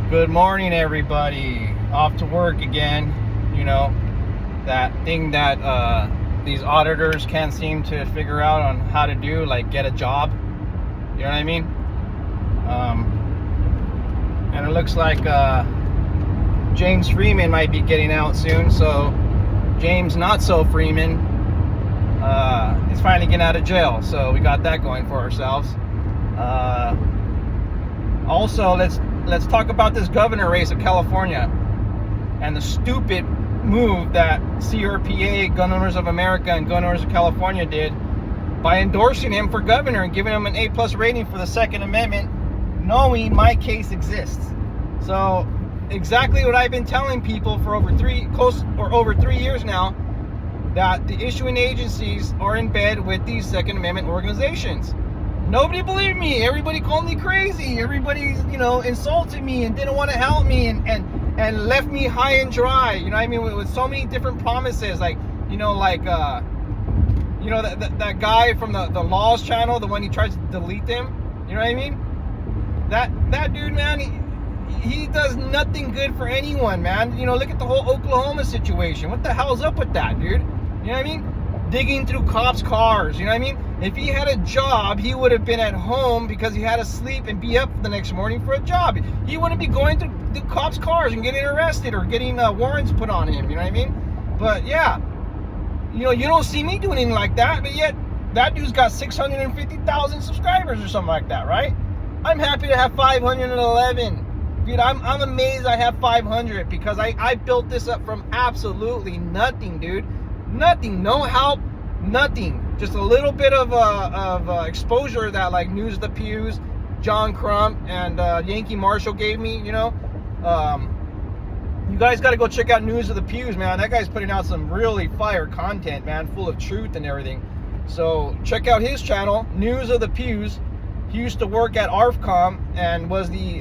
Good morning, everybody. Off to work again. You know, that thing that these auditors can't seem to figure out on how to do, like get a job. You know what I mean? And it looks like James Freeman might be getting out soon. So James Not So Freeman is finally getting out of jail. So we got that going for ourselves. Also, let's talk about this governor race of California and the stupid move that CRPA, Gun Owners of America, and Gun Owners of California did by endorsing him for governor and giving him an A+ rating for the Second Amendment, knowing my case exists. So exactly what I've been telling people for over 3 years now, that the issuing agencies are in bed with these Second Amendment organizations. Nobody believed me. Everybody called me crazy. Everybody, insulted me and didn't want to help me and left me high and dry. You know what I mean? With so many different promises, that guy from the Laws channel, the one he tries to delete them. You know what I mean? That dude, man, he does nothing good for anyone, man. Look at the whole Oklahoma situation. What the hell's up with that, dude? You know what I mean? Digging through cops' cars, you know what I mean? If he had a job, he would have been at home because he had to sleep and be up the next morning for a job. He wouldn't be going through the cops' cars and getting arrested or getting warrants put on him, you know what I mean? But yeah, you don't see me doing anything like that, but yet that dude's got 650,000 subscribers or something like that, right? I'm happy to have 511. Dude, I'm amazed I have 500 because I built this up from absolutely nothing, dude. Nothing, no help, nothing. Just a little bit of exposure that like News of the Pews, John Crump, and Yankee Marshall gave me. You guys got to go check out News of the Pews, man. That guy's putting out some really fire content, man, full of truth and everything. So check out his channel, News of the Pews. He used to work at ARFCOM and was the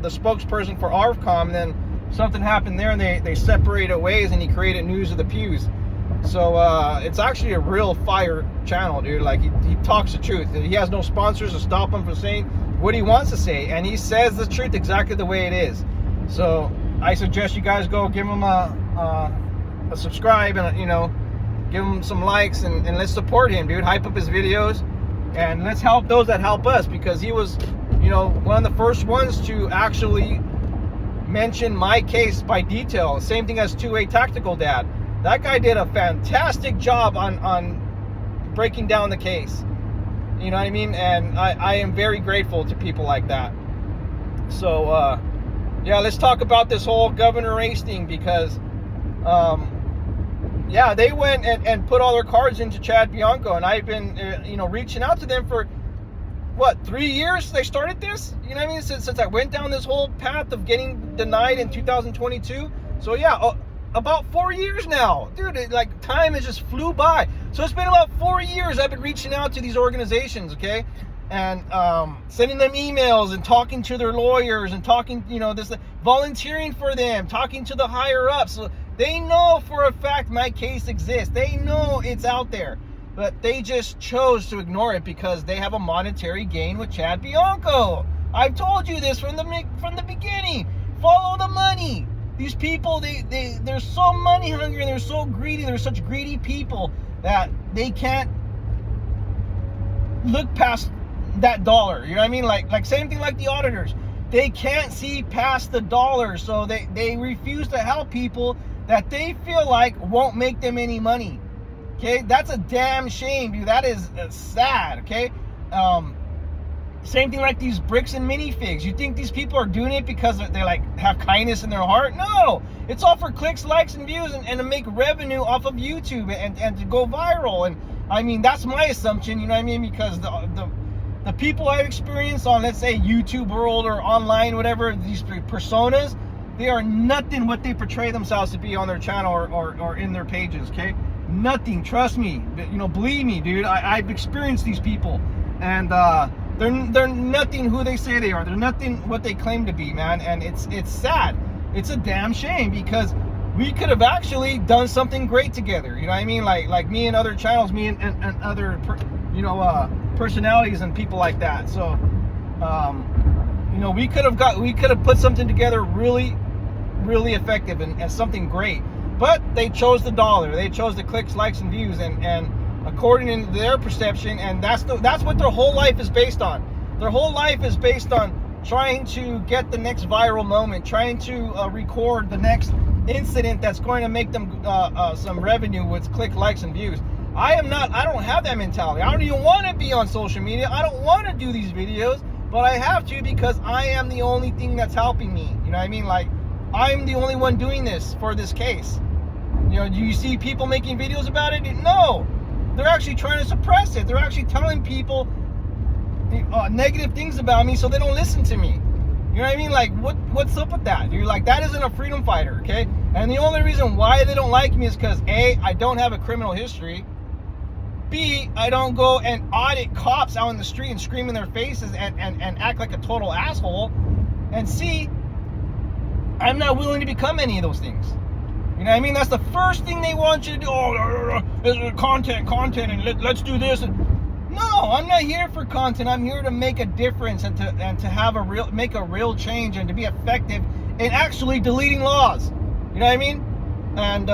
spokesperson for ARFCOM. And then something happened there, and they separated ways, and he created News of the Pews. So it's actually a real fire channel, dude. Like he talks the truth. He has no sponsors to stop him from saying what he wants to say, and he says the truth exactly the way it is. So I suggest you guys go give him a subscribe and give him some likes and let's support him, dude. Hype up his videos and let's help those that help us, because he was one of the first ones to actually mention my case by detail. Same thing as 2A Tactical Dad. That guy did a fantastic job on breaking down the case. You know what I mean? And I am very grateful to people like that. So, yeah, let's talk about this whole governor race thing, because, yeah, they went and put all their cards into Chad Bianco, and I've been, reaching out to them for, 3 years they started this? You know what I mean? Since I went down this whole path of getting denied in 2022. So, yeah, about 4 years now, dude. Time has just flew by. So it's been about 4 years I've been reaching out to these organizations, okay, and sending them emails and talking to their lawyers and talking, volunteering for them, talking to the higher ups. So they know for a fact my case exists. They know it's out there, but they just chose to ignore it because they have a monetary gain with Chad Bianco. I've told you this from the beginning. Follow the money. These people, they're so money hungry and they're so greedy. They're such greedy people that they can't look past that dollar. You know what I mean? Like same thing like the auditors. They can't see past the dollar, so they refuse to help people that they feel like won't make them any money. Okay, that's a damn shame, dude. That is sad. Okay. Same thing like these bricks and minifigs. You think these people are doing it because they have kindness in their heart? No, it's all for clicks, likes, and views, and to make revenue off of YouTube and to go viral. And I mean, that's my assumption, you know what I mean? Because the people I've experienced on, let's say, YouTube world or online, whatever, these personas, they are nothing what they portray themselves to be on their channel or in their pages, okay? Nothing, trust me. Believe me, dude. I've experienced these people, and they're nothing who they say they are. They're nothing what they claim to be, man. And it's sad. It's a damn shame, because we could have actually done something great together. You know what I mean? Like me and other channels, me and other personalities and people like that. So you know, we could have put something together really, really effective and something great. But they chose the dollar. They chose the clicks, likes, and views, and according to their perception, and that's what their whole life is based on. Their whole life is based on trying to get the next viral moment, trying to record the next incident that's going to make them some revenue with click, likes, and views. I don't have that mentality. I don't even want to be on social media. I don't want to do these videos, but I have to because I am the only thing that's helping me. You know what I mean? Like, I'm the only one doing this for this case. You know, do you see people making videos about it? No. They're actually trying to suppress it. They're actually telling people negative things about me so they don't listen to me. You know what I mean? Like, what's up with that? You're like, that isn't a freedom fighter, okay? And the only reason why they don't like me is because A, I don't have a criminal history. B, I don't go and audit cops out in the street and scream in their faces and act like a total asshole. And C, I'm not willing to become any of those things. You know what I mean? That's the first thing they want you to do. Oh, content, and let's do this. No, I'm not here for content. I'm here to make a difference and to have make a real change and to be effective in actually deleting laws. You know what I mean? And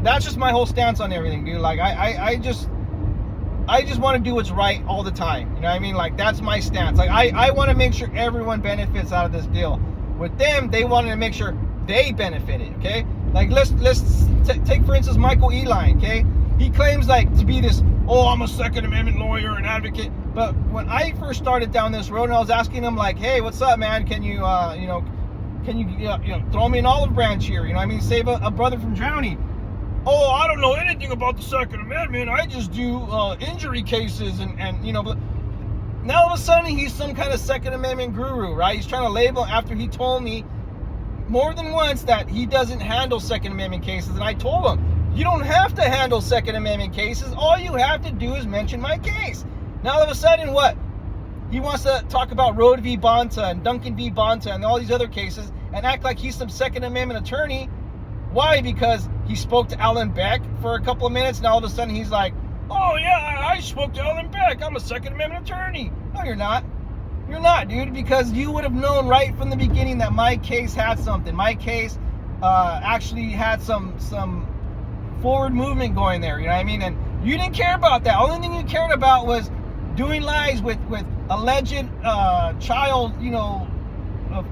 that's just my whole stance on everything, dude. Like, I just want to do what's right all the time. You know what I mean? Like, that's my stance. Like, I want to make sure everyone benefits out of this deal. With them, they wanted to make sure they benefited, okay? Like, let's take, for instance, Michael Eline, okay? He claims, like, to be this, oh, I'm a Second Amendment lawyer and advocate. But when I first started down this road and I was asking him, like, hey, what's up, man? Can you, throw me an olive branch here? You know what I mean? Save a brother from drowning. Oh, I don't know anything about the Second Amendment. I just do injury cases and you know. But now all of a sudden he's some kind of Second Amendment guru, right? He's trying to label after he told me more than once that he doesn't handle Second Amendment cases. And I told him, you don't have to handle Second Amendment cases. All you have to do is mention my case. Now all of a sudden, what? He wants to talk about Roe v. Bonta and Duncan v. Bonta and all these other cases and act like he's some Second Amendment attorney. Why? Because he spoke to Alan Beck for a couple of minutes and all of a sudden he's like, oh yeah, I spoke to Alan Beck. I'm a Second Amendment attorney. No, you're not. You're not, dude, because you would have known right from the beginning that my case had something. My case actually had some forward movement going there, you know what I mean? And you didn't care about that. Only thing you cared about was doing lies with alleged child,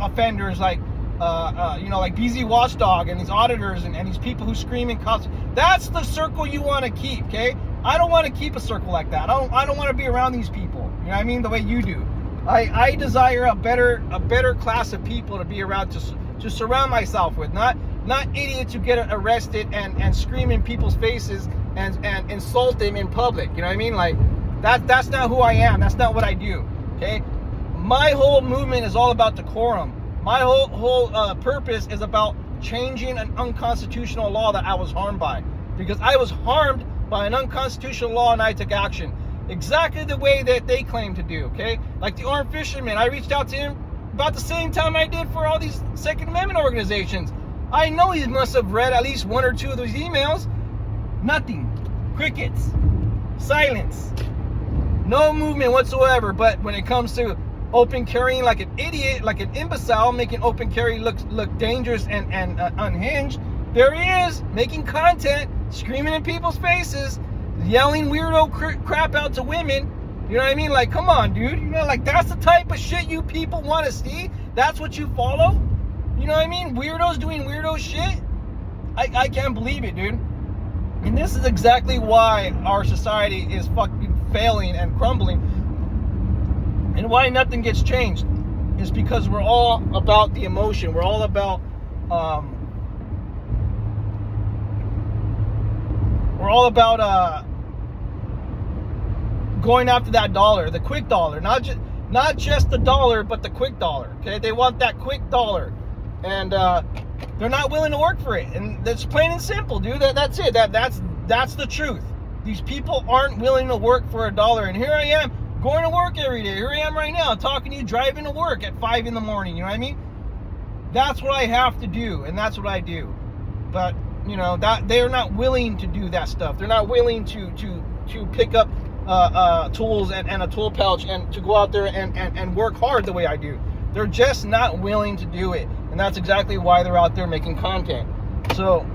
offenders like like BZ Watchdog and these auditors and these people who scream and cuss. That's the circle you want to keep, okay? I don't want to keep a circle like that. I don't want to be around these people. You know what I mean? The way you do. I desire a better class of people to be around, to surround myself with, not idiots who get arrested and scream in people's faces and insult them in public. You know what I mean? Like, that's not who I am. That's not what I do. Okay? My whole movement is all about decorum. My whole purpose is about changing an unconstitutional law that I was harmed by, because I was harmed by an unconstitutional law and I took action. Exactly the way that they claim to do, okay? Like the armed fisherman, I reached out to him about the same time I did for all these Second Amendment organizations. I know he must have read at least one or two of those emails. Nothing. Crickets. Silence. No movement whatsoever. But when it comes to open carrying like an idiot, like an imbecile, making open carry look dangerous and unhinged, there he is, making content, screaming in people's faces, yelling weirdo crap out to women. You know what I mean? Like, come on, dude. You know, like, that's the type of shit you people want to see. That's what you follow. You know what I mean? Weirdos doing weirdo shit. I can't believe it, dude. And this is exactly why our society is fucking failing and crumbling, and why nothing gets changed. Is because we're all about the emotion. We're all about going after that dollar, the quick dollar, not just the dollar, but the quick dollar. Okay, they want that quick dollar, and they're not willing to work for it. And that's plain and simple, dude. That's it. That's the truth. These people aren't willing to work for a dollar. And here I am going to work every day. Here I am right now talking to you, driving to work at 5 a.m. You know what I mean? That's what I have to do, and that's what I do. But that they're not willing to do that stuff. They're not willing to pick up tools and a tool pouch and to go out there and work hard the way I do. They're just not willing to do it. And that's exactly why they're out there making content. So,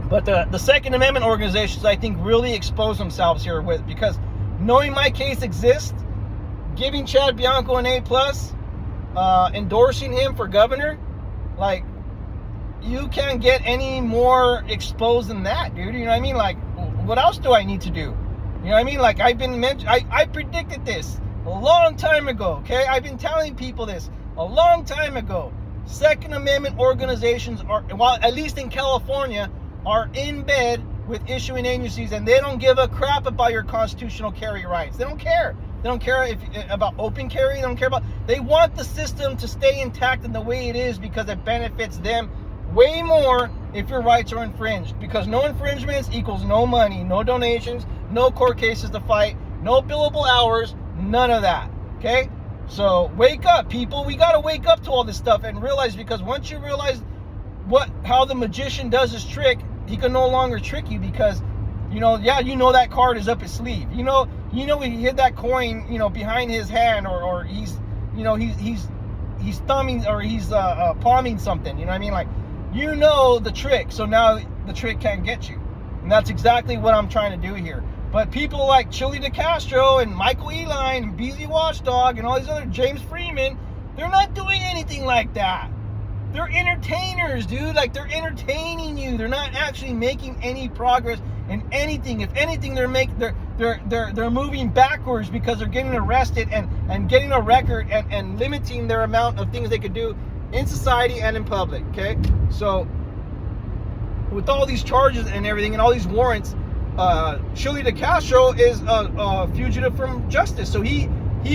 but the Second Amendment organizations, I think, really expose themselves here because knowing my case exists, giving Chad Bianco an A+, endorsing him for governor, like, you can't get any more exposed than that, dude. You know what I mean? Like, what else do I need to do? You know what I mean? Like, I predicted this a long time ago, okay? I've been telling people this a long time ago. Second Amendment organizations are, well, at least in California, are in bed with issuing agencies, and they don't give a crap about your constitutional carry rights. They don't care. They don't care about open carry. They don't care about. They want the system to stay intact in the way it is because it benefits them way more if your rights are infringed. Because no infringements equals no money, no donations, no court cases to fight, no billable hours, none of that. Okay? So wake up, people. We got to wake up to all this stuff and realize, because once you realize how the magician does his trick, he can no longer trick you, because that card is up his sleeve. You know he hid that coin, behind his hand, or he's thumbing, or he's palming something. You know what I mean? Like, the trick. So now the trick can't get you. And that's exactly what I'm trying to do here. But people like Chili DeCastro and Michael Eline and BZ Watchdog and all these other, James Freeman, they're not doing anything like that. They're entertainers, dude. Like, they're entertaining you. They're not actually making any progress in anything. If anything, they're moving backwards, because they're getting arrested and getting a record and limiting their amount of things they could do in society and in public. Okay, so with all these charges and everything and all these warrants, Chili DeCastro is a fugitive from justice. So he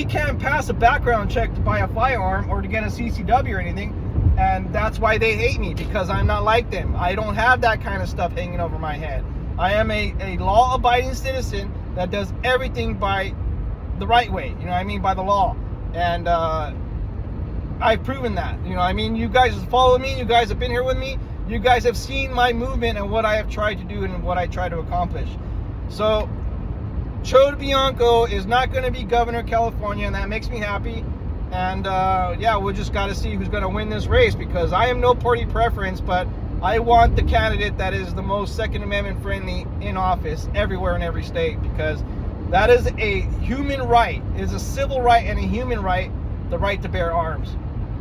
can't pass a background check to buy a firearm or to get a CCW or anything. And that's why they hate me, because I'm not like them. I don't have that kind of stuff hanging over my head. I am a law-abiding citizen that does everything by the right way, by the law. And I've proven that. You guys have followed me. You guys have been here with me. You guys have seen my movement and what I have tried to do and what I try to accomplish. So, Chad Bianco is not going to be governor of California, and that makes me happy. And we'll just got to see who's going to win this race, because I am no party preference, but I want the candidate that is the most Second Amendment friendly in office everywhere in every state, because that is a human right. It is a civil right and a human right, the right to bear arms.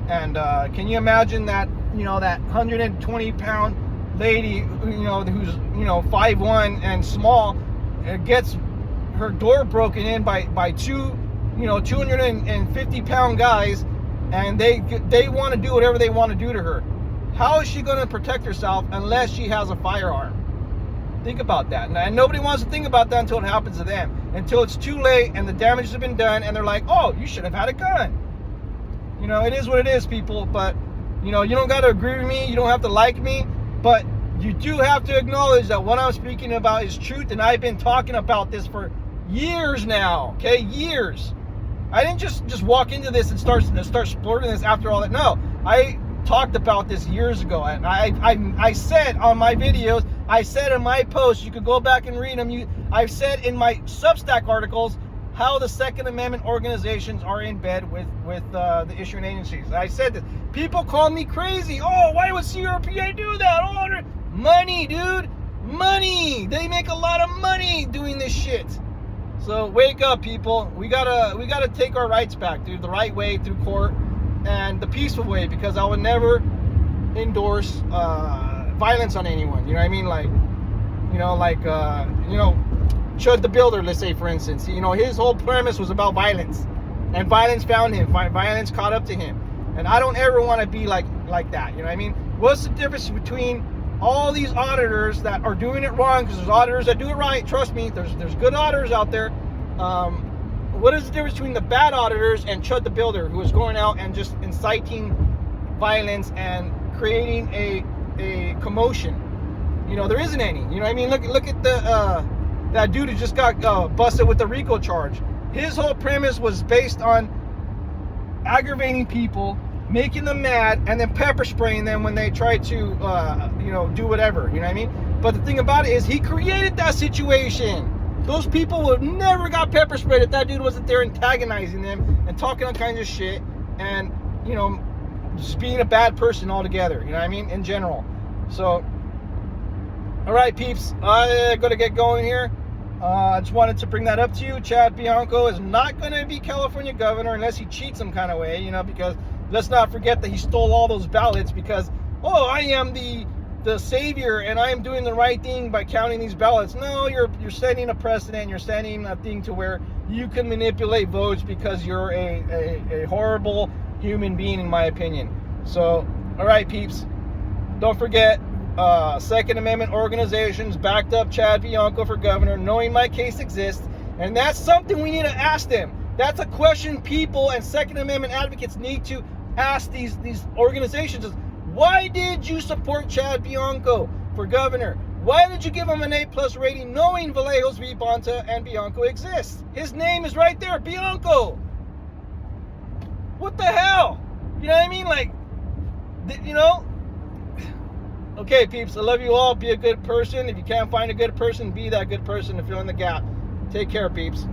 And can you imagine that, that 120-pound lady, who's 5'1" and small, gets her door broken in by two 250-pound guys, and they want to do whatever they want to do to her. How is she going to protect herself unless she has a firearm? Think about that. And nobody wants to think about that until it happens to them. Until it's too late and the damage has been done, and they're like, oh, you should have had a gun. It is what it is, people. But, you don't got to agree with me. You don't have to like me. But you do have to acknowledge that what I'm speaking about is truth, and I've been talking about this for years now. Okay? Years. I didn't just walk into this and start splurting this after all that. No, I talked about this years ago, and I said on my videos, I said in my posts, you could go back and read them. I've said in my Substack articles how the Second Amendment organizations are in bed with the issuing agencies. I said this. People call me crazy. Oh, why would CRPA do that? Oh, money, dude, money. They make a lot of money doing this shit. So wake up, people. We gotta take our rights back, dude. The right way, through court, and the peaceful way, because I would never endorse violence on anyone. You know what I mean? Chud the Builder, let's say, for instance. His whole premise was about violence, and violence found him. Violence caught up to him, and I don't ever want to be like that. You know what I mean? What's the difference between all these auditors that are doing it wrong? Because there's auditors that do it right. Trust me, there's good auditors out there. What is the difference between the bad auditors and Chud the Builder, who is going out and just inciting violence and creating a commotion? There isn't any. You know what I mean? Look at that dude who just got busted with the RICO charge. His whole premise was based on aggravating people, making them mad, and then pepper spraying them when they try to, do whatever. You know what I mean? But the thing about it is, he created that situation. Those people would never got pepper sprayed if that dude wasn't there antagonizing them and talking all kinds of shit. And, you know, just being a bad person altogether, you know what I mean, in general. So, all right, peeps, I got to get going here. I just wanted to bring that up to you. Chad Bianco is not going to be California governor unless he cheats some kind of way, you know, because let's not forget that he stole all those ballots because, oh, I am the savior and I am doing the right thing by counting these ballots. No, you're setting a precedent. You're setting a thing to where you can manipulate votes because you're a horrible human being, in my opinion. So, all right, peeps, don't forget, Second Amendment organizations backed up Chad Bianco for governor, knowing my case exists, and that's something we need to ask them. That's a question people and Second Amendment advocates need to ask these organizations: is why did you support Chad Bianco for governor? Why did you give him an A+ rating, knowing Vallejos, Vibonta, and Bianco exists? His name is right there, Bianco. What the hell? You know what I mean? Like, you know. Okay, peeps, I love you all. Be a good person. If you can't find a good person, be that good person to fill in the gap. Take care, peeps.